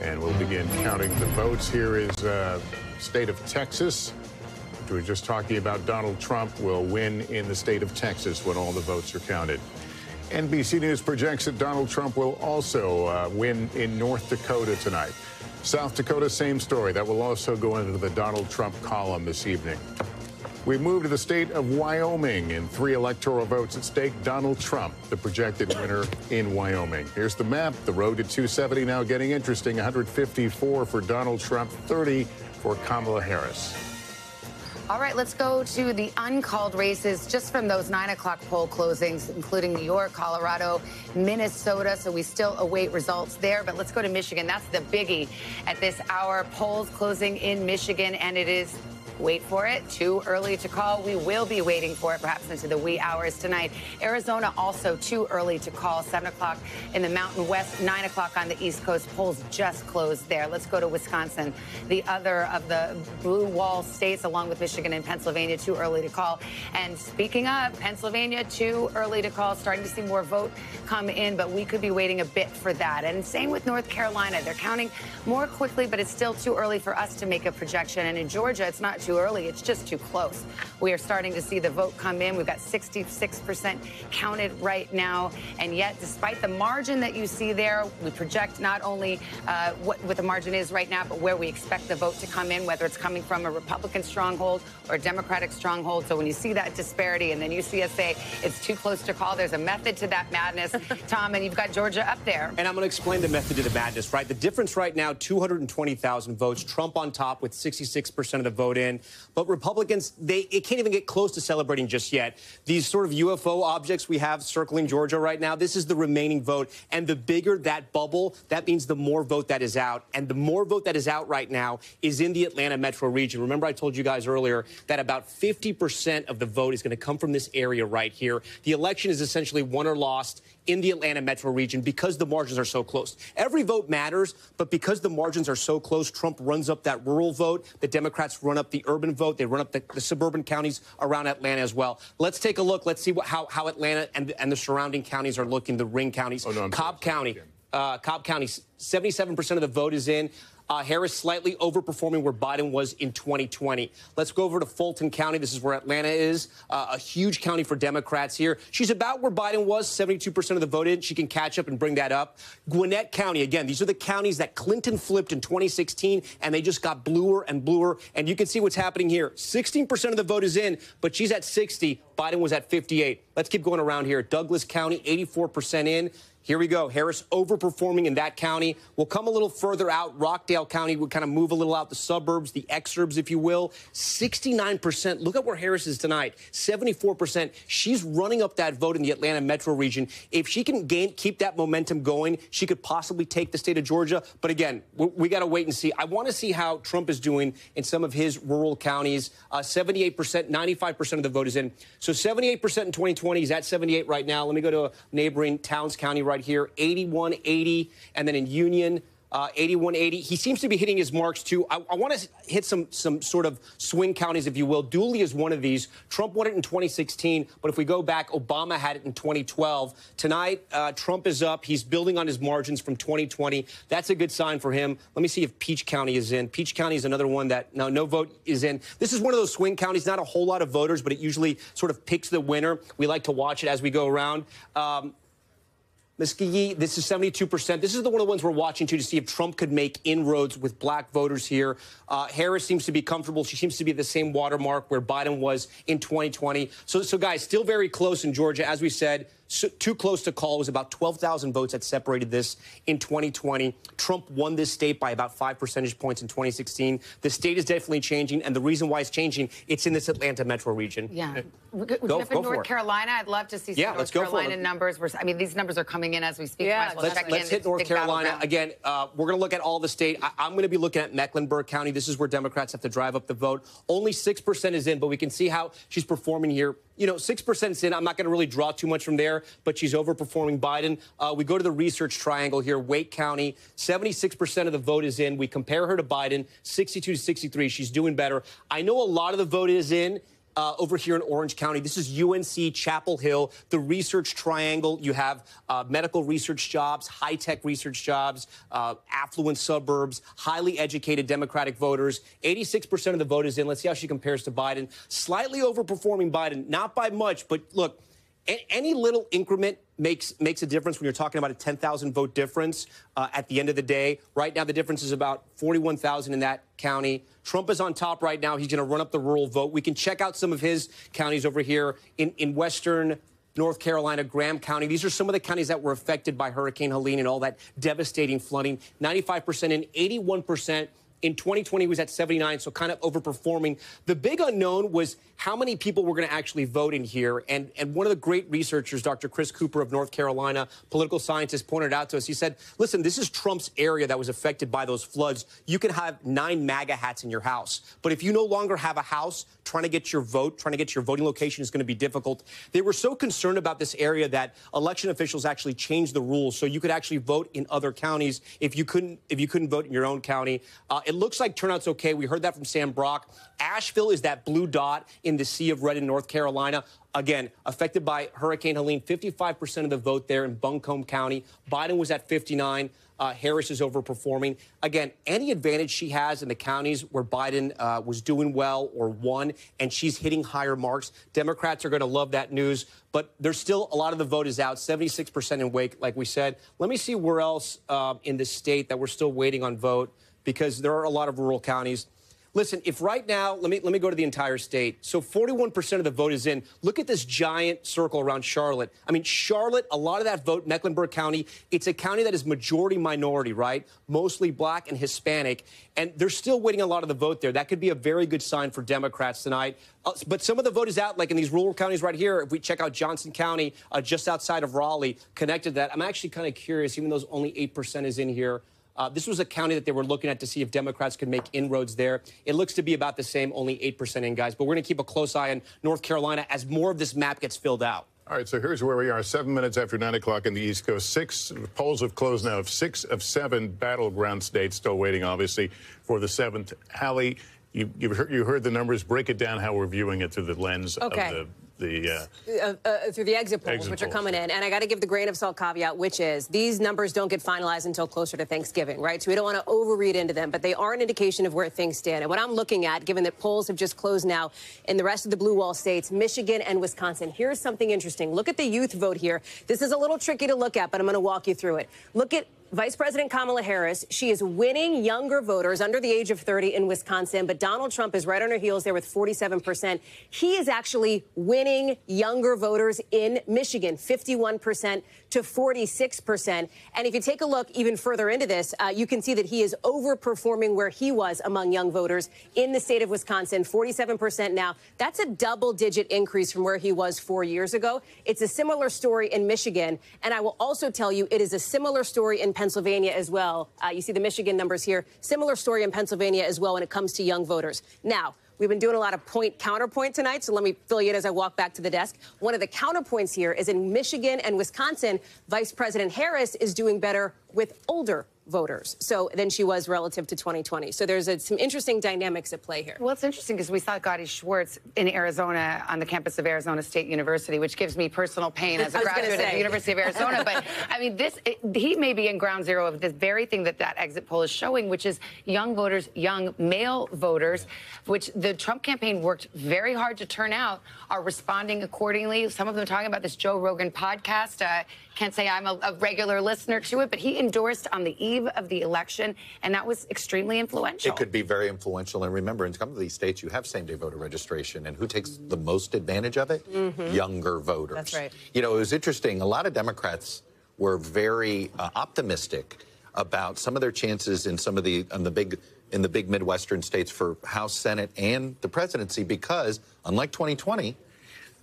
And we'll begin counting the votes. Here is state of Texas. We were just talking about Donald Trump will win in the state of Texas when all the votes are counted. NBC News projects that Donald Trump will also win in North Dakota tonight. South Dakota, same story. That will also go into the Donald Trump column this evening. We move to the state of Wyoming. In 3 electoral votes at stake, Donald Trump, the projected winner in Wyoming. Here's the map. The road to 270 now getting interesting. 154 for Donald Trump, 30 for Kamala Harris. All right, let's go to the uncalled races just from those 9 o'clock poll closings, including New York, Colorado, Minnesota. So we still await results there. But let's go to Michigan. That's the biggie at this hour. Polls closing in Michigan, and it is, wait for it, too early to call. We will be waiting for it perhaps into the wee hours tonight. Arizona also too early to call. 7 o'clock in the Mountain West, 9 o'clock on the East Coast. Polls just closed there. Let's go to Wisconsin, the other of the blue wall states, along with Michigan and Pennsylvania, too early to call. And speaking of Pennsylvania, too early to call. Starting to see more vote come in, but we could be waiting a bit for that. And same with North Carolina. They're counting more quickly, but it's still too early for us to make a projection. And in Georgia, it's not too early. It's just too close. We are starting to see the vote come in. We've got 66% counted right now. And yet, despite the margin that you see there, we project not only what the margin is right now, but where we expect the vote to come in, whether it's coming from a Republican stronghold or a Democratic stronghold. So when you see that disparity and then you see us say it's too close to call, there's a method to that madness, Tom, and you've got Georgia up there. And I'm going to explain the method to the madness, right? The difference right now, 220,000 votes. Trump on top with 66% of the vote in. But Republicans, it can't even get close to celebrating just yet. These sort of UFO objects we have circling Georgia right now, this is the remaining vote. And the bigger that bubble, that means the more vote that is out. And the more vote that is out right now is in the Atlanta metro region. Remember, I told you guys earlier that about 50% of the vote is going to come from this area right here. The election is essentially won or lost in the Atlanta metro region because the margins are so close. Every vote matters, but because the margins are so close, Trump runs up that rural vote. The Democrats run up the urban vote. They run up the suburban counties around Atlanta as well. Let's take a look. Let's see how Atlanta and the surrounding counties are looking, the ring counties. Cobb County, 77% of the vote is in. Harris slightly overperforming where Biden was in 2020. Let's go over to Fulton County. This is where Atlanta is. A huge county for Democrats here. She's about where Biden was, 72% of the vote in. She can catch up and bring that up. Gwinnett County, again, these are the counties that Clinton flipped in 2016, and they just got bluer and bluer. And you can see what's happening here. 16% of the vote is in, but she's at 60. Biden was at 58. Let's keep going around here. Douglas County, 84% in. Here we go. Harris overperforming in that county. We'll come a little further out. Rockdale County would kind of move a little out the suburbs, the exurbs, if you will. 69%. Look at where Harris is tonight. 74%. She's running up that vote in the Atlanta metro region. If she can keep that momentum going, she could possibly take the state of Georgia. But again, we got to wait and see. I want to see how Trump is doing in some of his rural counties. 78%, 95% of the vote is in. So 78% in 2020. He's at 78 right now. Let me go to a neighboring Towns County right here, 81-80, and then in Union, 81-80. He seems to be hitting his marks, too. I want to hit some sort of swing counties, if you will. Dooley is one of these. Trump won it in 2016, but if we go back, Obama had it in 2012. Tonight, Trump is up. He's building on his margins from 2020. That's a good sign for him. Let me see if Peach County is in. Peach County is another one that no vote is in. This is one of those swing counties, not a whole lot of voters, but it usually sort of picks the winner. We like to watch it as we go around. Muskogee, this is 72%. This is one of the ones we're watching, too, to see if Trump could make inroads with black voters here. Harris seems to be comfortable. She seems to be at the same watermark where Biden was in 2020. So guys, still very close in Georgia. As we said, too close to call. It was about 12,000 votes that separated this in 2020. Trump won this state by about 5 percentage points in 2016. The state is definitely changing, and the reason why it's changing, it's in this Atlanta metro region. Yeah. Go for North Carolina. I'd love to see some North Carolina numbers. I mean, these numbers are coming in as we speak. Yeah, let's hit North Carolina. Again, we're going to look at all the state. I'm going to be looking at Mecklenburg County. This is where Democrats have to drive up the vote. Only 6% is in, but we can see how she's performing here. You know, 6% is in. I'm not going to really draw too much from there, but she's overperforming Biden. We go to the research triangle here. Wake County, 76% of the vote is in. We compare her to Biden, 62 to 63. She's doing better. I know a lot of the vote is in over here in Orange County. This is UNC, Chapel Hill, the research triangle. You have medical research jobs, high-tech research jobs, affluent suburbs, highly educated Democratic voters. 86% of the vote is in. Let's see how she compares to Biden. Slightly overperforming Biden, not by much, but look, any little increment makes a difference when you're talking about a 10,000 vote difference at the end of the day. Right now, the difference is about 41,000 in that county. Trump is on top right now. He's going to run up the rural vote. We can check out some of his counties over here in western North Carolina, Graham County. These are some of the counties that were affected by Hurricane Helene and all that devastating flooding. 95% and 81%. In 2020, he was at 79, so kind of overperforming. The big unknown was how many people were going to actually vote in here. And one of the great researchers, Dr. Chris Cooper of North Carolina, political scientist, pointed out to us. He said, listen, this is Trump's area that was affected by those floods. You can have 9 MAGA hats in your house. But if you no longer have a house, trying to get your vote, trying to get your voting location is going to be difficult. They were so concerned about this area that election officials actually changed the rules so you could actually vote in other counties if you couldn't vote in your own county. It looks like turnout's okay. We heard that from Sam Brock. Asheville is that blue dot in the sea of red in North Carolina. Again, affected by Hurricane Helene, 55% of the vote there in Buncombe County. Biden was at 59. Harris is overperforming. Again, any advantage she has in the counties where Biden was doing well or won, and she's hitting higher marks, Democrats are going to love that news. But there's still a lot of the vote is out, 76% in Wake, like we said. Let me see where else in the state that we're still waiting on vote, because there are a lot of rural counties. Listen, if right now, let me go to the entire state. So 41% of the vote is in. Look at this giant circle around Charlotte. I mean, Charlotte, a lot of that vote, Mecklenburg County, it's a county that is majority minority, right? Mostly black and Hispanic. And they're still waiting a lot of the vote there. That could be a very good sign for Democrats tonight. But some of the vote is out, like in these rural counties right here. If we check out Johnson County, just outside of Raleigh, connected to that, I'm actually kind of curious, even though only 8% is in here. This was a county that they were looking at to see if Democrats could make inroads there. It looks to be about the same, only 8% in, guys. But we're going to keep a close eye on North Carolina as more of this map gets filled out. All right, so here's where we are, 7 minutes after 9 o'clock in the East Coast. 6 polls have closed now of 6 of 7 battleground states, still waiting, obviously, for the 7th. Hallie, you heard the numbers. Break it down how we're viewing it through the lens of through the exit polls, which are coming in. And I got to give the grain of salt caveat, which is these numbers don't get finalized until closer to Thanksgiving, right? So we don't want to overread into them, but they are an indication of where things stand. And what I'm looking at, given that polls have just closed now in the rest of the blue wall states, Michigan and Wisconsin, here's something interesting. Look at the youth vote here. This is a little tricky to look at, but I'm going to walk you through it. Look at Vice President Kamala Harris. She is winning younger voters under the age of 30 in Wisconsin, but Donald Trump is right on her heels there with 47%. He is actually winning younger voters in Michigan, 51% to 46%. And if you take a look even further into this, you can see that he is overperforming where he was among young voters in the state of Wisconsin, 47% now. That's a double-digit increase from where he was 4 years ago. It's a similar story in Michigan, and I will also tell you it is a similar story in Pennsylvania as well. You see the Michigan numbers here. Similar story in Pennsylvania as well when it comes to young voters. Now, we've been doing a lot of counterpoint tonight, so let me fill you in as I walk back to the desk. One of the counterpoints here is in Michigan and Wisconsin, Vice President Harris is doing better with older voters than she was relative to 2020. So there's some interesting dynamics at play here. Well, it's interesting because we saw Gotti Schwartz in Arizona on the campus of Arizona State University, which gives me personal pain as a graduate of the University of Arizona. But I mean, he may be in ground zero of this very thing that exit poll is showing, which is young voters, young male voters, which the Trump campaign worked very hard to turn out, are responding accordingly. Some of them talking about this Joe Rogan podcast. Can't say I'm a regular listener to it, but he endorsed on the eve of the election, and that was extremely influential. It could be very influential. And remember, in some of these states, you have same-day voter registration, and who takes the most advantage of it? Younger voters. That's right. You know, it was interesting. A lot of Democrats were very optimistic about some of their chances in some of the in the big Midwestern states for House, Senate, and the presidency, because unlike 2020.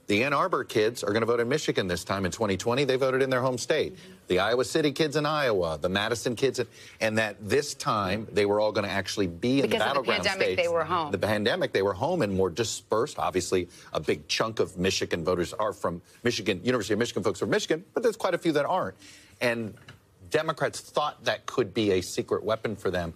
The Ann Arbor kids are going to vote in Michigan this time. In 2020, they voted in their home state. The Iowa City kids in Iowa, the Madison kids, and that this time they were all going to actually be in the battleground states. Because of the pandemic, they were home. The pandemic, they were home and more dispersed. Obviously, a big chunk of Michigan voters are from Michigan, University of Michigan folks are from Michigan, but there's quite a few that aren't. And Democrats thought that could be a secret weapon for them.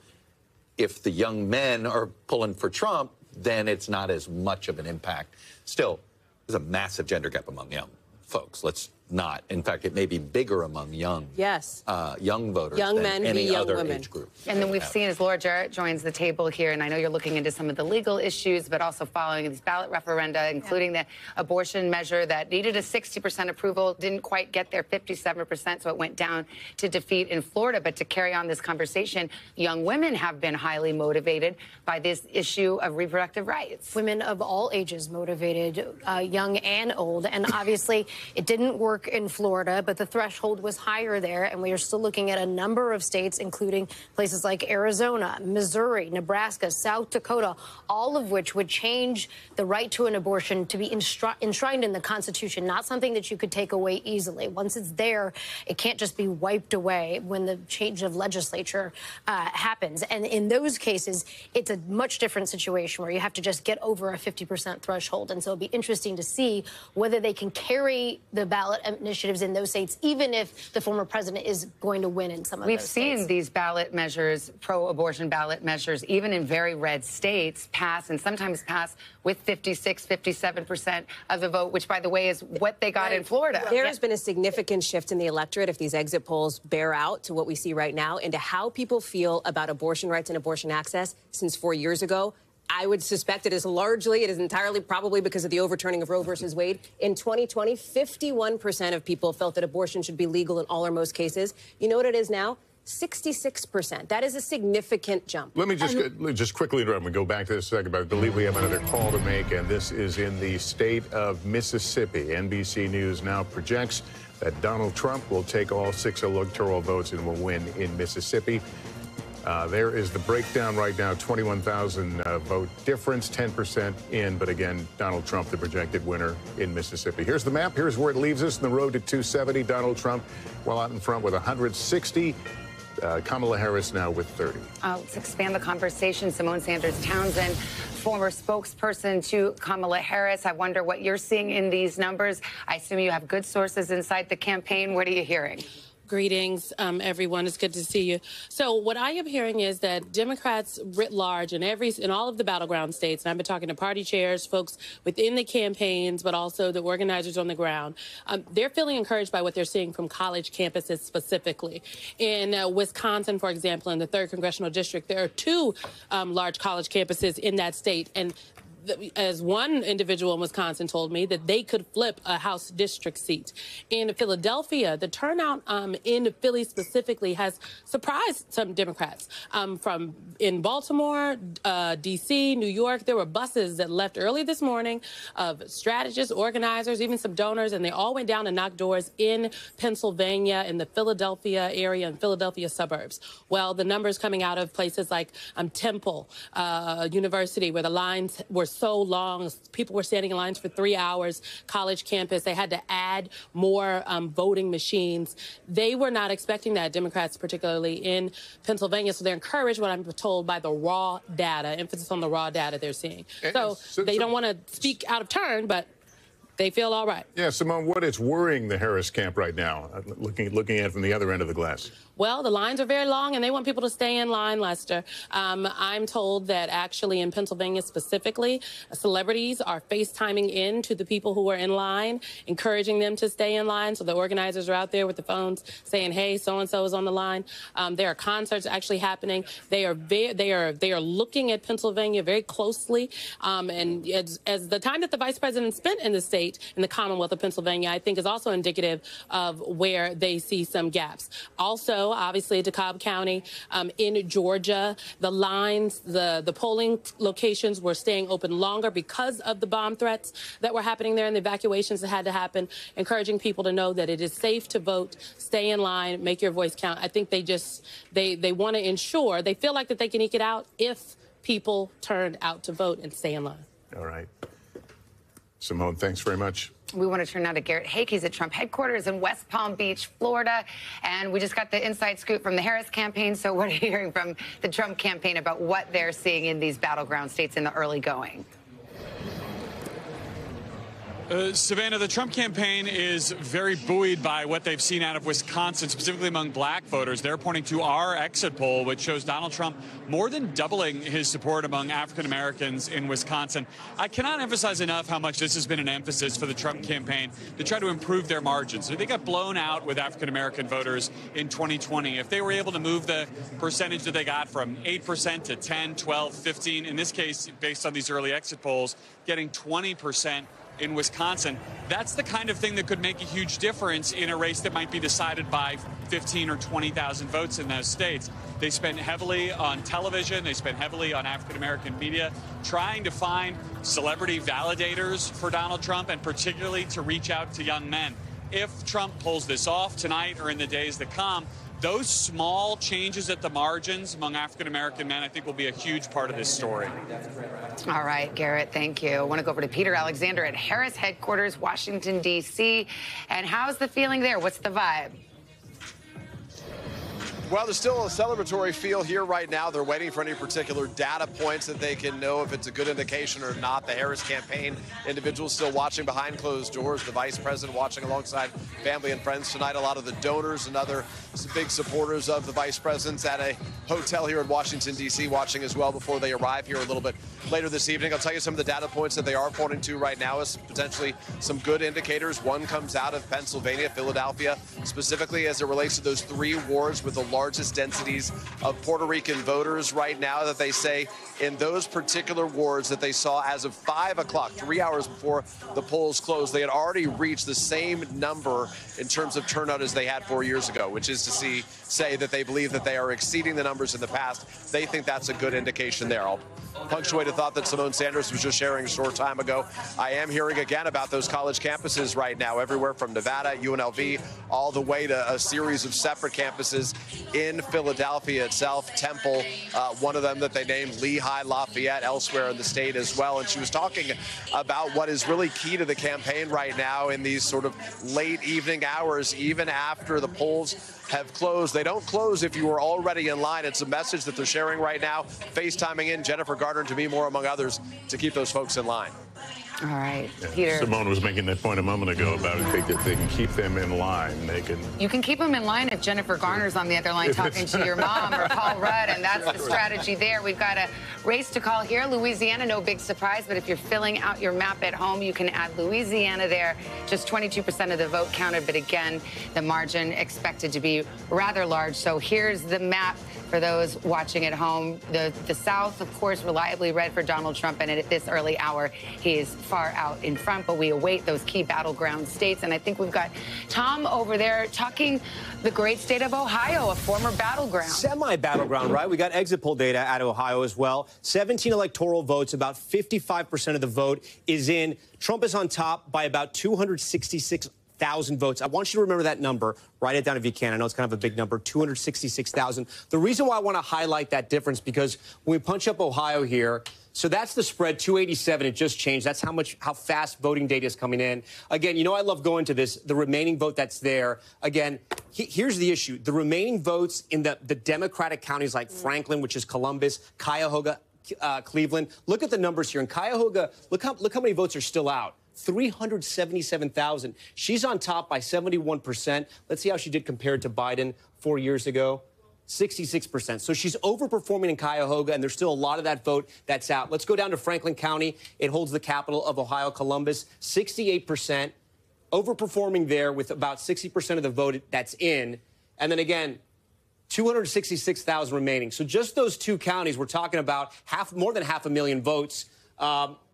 If the young men are pulling for Trump, then it's not as much of an impact. Still, there's a massive gender gap among young folks. Let's not. In fact, it may be bigger among young voters young than men any young other women. age group. And then we've seen as Laura Jarrett joins the table here, and I know you're looking into some of the legal issues, but also following these ballot referenda, including the abortion measure that needed a 60% approval, didn't quite get there, 57%, so it went down to defeat in Florida. But to carry on this conversation, young women have been highly motivated by this issue of reproductive rights. Women of all ages motivated, young and old, and obviously it didn't work in Florida, but the threshold was higher there, and we are still looking at a number of states, including places like Arizona, Missouri, Nebraska, South Dakota, all of which would change the right to an abortion to be enshrined in the Constitution, not something that you could take away easily. Once it's there, it can't just be wiped away when the change of legislature happens. And in those cases, it's a much different situation where you have to just get over a 50% threshold. And so it'll be interesting to see whether they can carry the ballot initiatives in those states, even if the former president is going to win in some of those states. We've seen these ballot measures, pro-abortion ballot measures, even in very red states, pass and sometimes pass with 56, 57% of the vote, which, by the way, is what they got in Florida. There has been a significant shift in the electorate, if these exit polls bear out to what we see right now, into how people feel about abortion rights and abortion access since 4 years ago. I would suspect it is entirely probably because of the overturning of Roe versus Wade. In 2020, 51% of people felt that abortion should be legal in all or most cases. You know what it is now? 66%. That is a significant jump. Let me just quickly interrupt and go back to this a second, but I believe we have another call to make, and this is in the state of Mississippi. NBC News now projects that Donald Trump will take all 6 electoral votes and will win in Mississippi. There is the breakdown right now, 21,000 vote difference, 10% in. But again, Donald Trump, the projected winner in Mississippi. Here's the map. Here's where it leaves us in the road to 270. Donald Trump well out in front with 160. Kamala Harris now with 30. Let's expand the conversation. Simone Sanders Townsend, former spokesperson to Kamala Harris. I wonder what you're seeing in these numbers. I assume you have good sources inside the campaign. What are you hearing? Greetings, everyone. It's good to see you. So what I am hearing is that Democrats writ large in all of the battleground states, and I've been talking to party chairs, folks within the campaigns, but also the organizers on the ground, they're feeling encouraged by what they're seeing from college campuses specifically. In Wisconsin, for example, in the 3rd Congressional District, there are 2 large college campuses in that state, and as one individual in Wisconsin told me, that they could flip a House district seat. In Philadelphia, the turnout in Philly specifically has surprised some Democrats. From in Baltimore, D.C., New York, there were buses that left early this morning of strategists, organizers, even some donors, and they all went down and knocked doors in Pennsylvania, in the Philadelphia area and Philadelphia suburbs. Well, the numbers coming out of places like Temple University, where the lines were so long, people were standing in lines for 3 hours, college campus, they had to add more voting machines. They were not expecting that, Democrats particularly in Pennsylvania, so they're encouraged, what I'm told, by the raw data, emphasis on the raw data they're seeing. So they don't want to speak out of turn, but they feel all right. Yeah, Simone, what is worrying the Harris camp right now, looking at it from the other end of the glass? Well, the lines are very long, and they want people to stay in line, Lester. I'm told that actually in Pennsylvania specifically, celebrities are FaceTiming in to the people who are in line, encouraging them to stay in line. So the organizers are out there with the phones saying, hey, so-and-so is on the line. There are concerts actually happening. They are looking at Pennsylvania very closely. And as the time that the vice president spent in the state, in the Commonwealth of Pennsylvania, I think is also indicative of where they see some gaps. Also, obviously, DeKalb County, in Georgia, the lines, the polling locations were staying open longer because of the bomb threats that were happening there and the evacuations that had to happen, encouraging people to know that it is safe to vote, stay in line, make your voice count. I think they want to ensure, they feel like that they can eke it out if people turn out to vote and stay in line. All right. Simone, thanks very much. We want to turn now to Garrett Haake. He's at Trump headquarters in West Palm Beach, Florida. And we just got the inside scoop from the Harris campaign. So what are you hearing from the Trump campaign about what they're seeing in these battleground states in the early going? Savannah, the Trump campaign is very buoyed by what they've seen out of Wisconsin, specifically among black voters. They're pointing to our exit poll, which shows Donald Trump more than doubling his support among African Americans in Wisconsin. I cannot emphasize enough how much this has been an emphasis for the Trump campaign to try to improve their margins. They got blown out with African American voters in 2020. If they were able to move the percentage that they got from 8% to 10, 12, 15, in this case, based on these early exit polls, getting 20% in Wisconsin, that's the kind of thing that could make a huge difference in a race that might be decided by 15 or 20,000 votes in those states. They spent heavily on television. They spent heavily on African-American media, trying to find celebrity validators for Donald Trump, and particularly to reach out to young men. If Trump pulls this off tonight or in the days that come, those small changes at the margins among African-American men, I think, will be a huge part of this story. All right, Garrett, thank you. I want to go over to Peter Alexander at Harris headquarters, Washington, D.C. And how's the feeling there? What's the vibe? Well, there's still a celebratory feel here right now. They're waiting for any particular data points that they can know if it's a good indication or not. The Harris campaign individuals still watching behind closed doors. The vice president watching alongside family and friends tonight. A lot of the donors and other big supporters of the vice president's at a hotel here in Washington, D.C. watching as well before they arrive here a little bit later this evening. I'll tell you some of the data points that they are pointing to right now as potentially some good indicators. One comes out of Pennsylvania, Philadelphia, specifically as it relates to those three wards with the largest densities of Puerto Rican voters right now, that they say in those particular wards that they saw as of 5 o'clock, 3 hours before the polls closed, they had already reached the same number in terms of turnout as they had 4 years ago, which is to say that they believe that they are exceeding the numbers in the past. They think that's a good indication there. I'll punctuate a thought that Simone Sanders was just sharing a short time ago. I am hearing again about those college campuses right now, everywhere from Nevada, UNLV, all the way to a series of separate campuses in Philadelphia itself. Temple, one of them that they named Lehigh, Lafayette, elsewhere in the state as well. And she was talking about what is really key to the campaign right now in these sort of late evening hours, even after the polls have closed. They don't close if you are already in line. It's a message that they're sharing right now, FaceTiming in Jennifer Gardner and Demi Moore, among others, to keep those folks in line. All right, yeah. Peter. Simone was making that point a moment ago about if they can keep them in line. You can keep them in line if Jennifer Garner's on the other line talking to your mom or Paul Rudd, and that's the strategy there. We've got a race to call here. Louisiana, no big surprise, but if you're filling out your map at home, you can add Louisiana there. Just 22% of the vote counted, but again, the margin expected to be rather large. So here's the map for those watching at home. The South, of course, reliably red for Donald Trump, and at this early hour, he is far out in front, but we await those key battleground states. And I think we've got Tom over there talking the great state of Ohio, a former battleground. Semi-battleground, right? We got exit poll data out of Ohio as well. 17 electoral votes, about 55% of the vote is in. Trump is on top by about 266,000 votes. I want you to remember that number. Write it down if you can. I know it's kind of a big number, 266,000. The reason why I want to highlight that difference, because when we punch up Ohio here, so that's the spread, 287. It just changed. That's how fast voting data is coming in. Again, you know I love going to this. The remaining vote that's there. Again, here's the issue. The remaining votes in the Democratic counties like Franklin, which is Columbus, Cuyahoga, Cleveland. Look at the numbers here. In Cuyahoga, look how many votes are still out. 377,000. She's on top by 71%. Let's see how she did compared to Biden 4 years ago. 66%. So she's overperforming in Cuyahoga, and there's still a lot of that vote that's out. Let's go down to Franklin County. It holds the capital of Ohio, Columbus, 68%. Overperforming there with about 60% of the vote that's in. And then again, 266,000 remaining. So just those two counties, we're talking about more than 500,000 votes.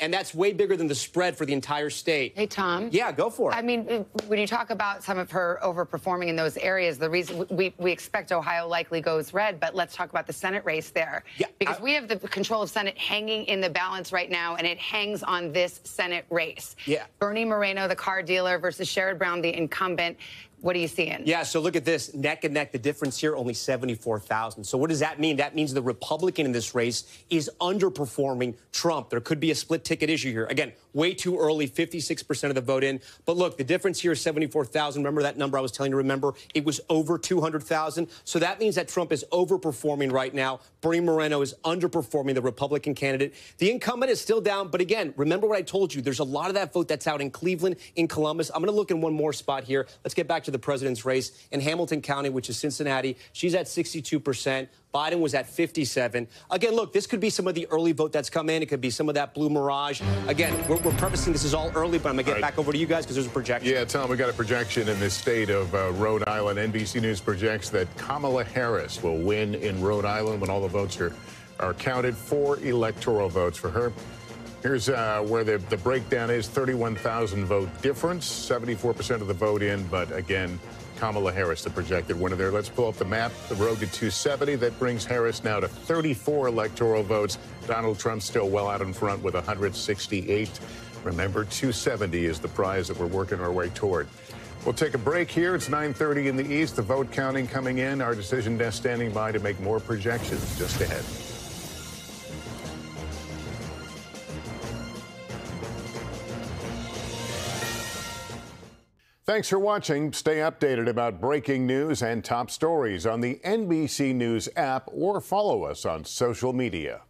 And that's way bigger than the spread for the entire state. Hey, Tom. Yeah, go for it. I mean, when you talk about some of her overperforming in those areas, the reason we expect Ohio likely goes red, but let's talk about the Senate race there. Yeah, because we have the control of Senate hanging in the balance right now, and it hangs on this Senate race. Yeah. Bernie Moreno, the car dealer, versus Sherrod Brown, the incumbent. What are you seeing? Yeah, so look at this. Neck and neck. The difference here, only 74,000. So what does that mean? That means the Republican in this race is underperforming Trump. There could be a split ticket issue here. Again, way too early, 56% of the vote in. But look, the difference here is 74,000. Remember that number I was telling you to remember? It was over 200,000. So that means that Trump is overperforming right now. Bernie Moreno is underperforming the Republican candidate. The incumbent is still down. But again, remember what I told you. There's a lot of that vote that's out in Cleveland, in Columbus. I'm going to look in one more spot here. Let's get back to the president's race. In Hamilton County, which is Cincinnati, she's at 62%. Biden was at 57. Again, look, this could be some of the early vote that's come in. It could be some of that blue mirage. Again, we're prefacing this is all early, but I'm going to get back over to you guys because there's a projection. Yeah, Tom, we got a projection in the state of Rhode Island. NBC News projects that Kamala Harris will win in Rhode Island when all the votes are counted. 4 electoral votes for her. Here's where the breakdown is. 31,000 vote difference, 74% of the vote in, but again, Kamala Harris, the projected winner there. Let's pull up the map. The road to 270. That brings Harris now to 34 electoral votes. Donald Trump still well out in front with 168. Remember, 270 is the prize that we're working our way toward. We'll take a break here. It's 9:30 in the East. The vote counting coming in. Our decision desk standing by to make more projections just ahead. Thanks for watching. Stay updated about breaking news and top stories on the NBC News app or follow us on social media.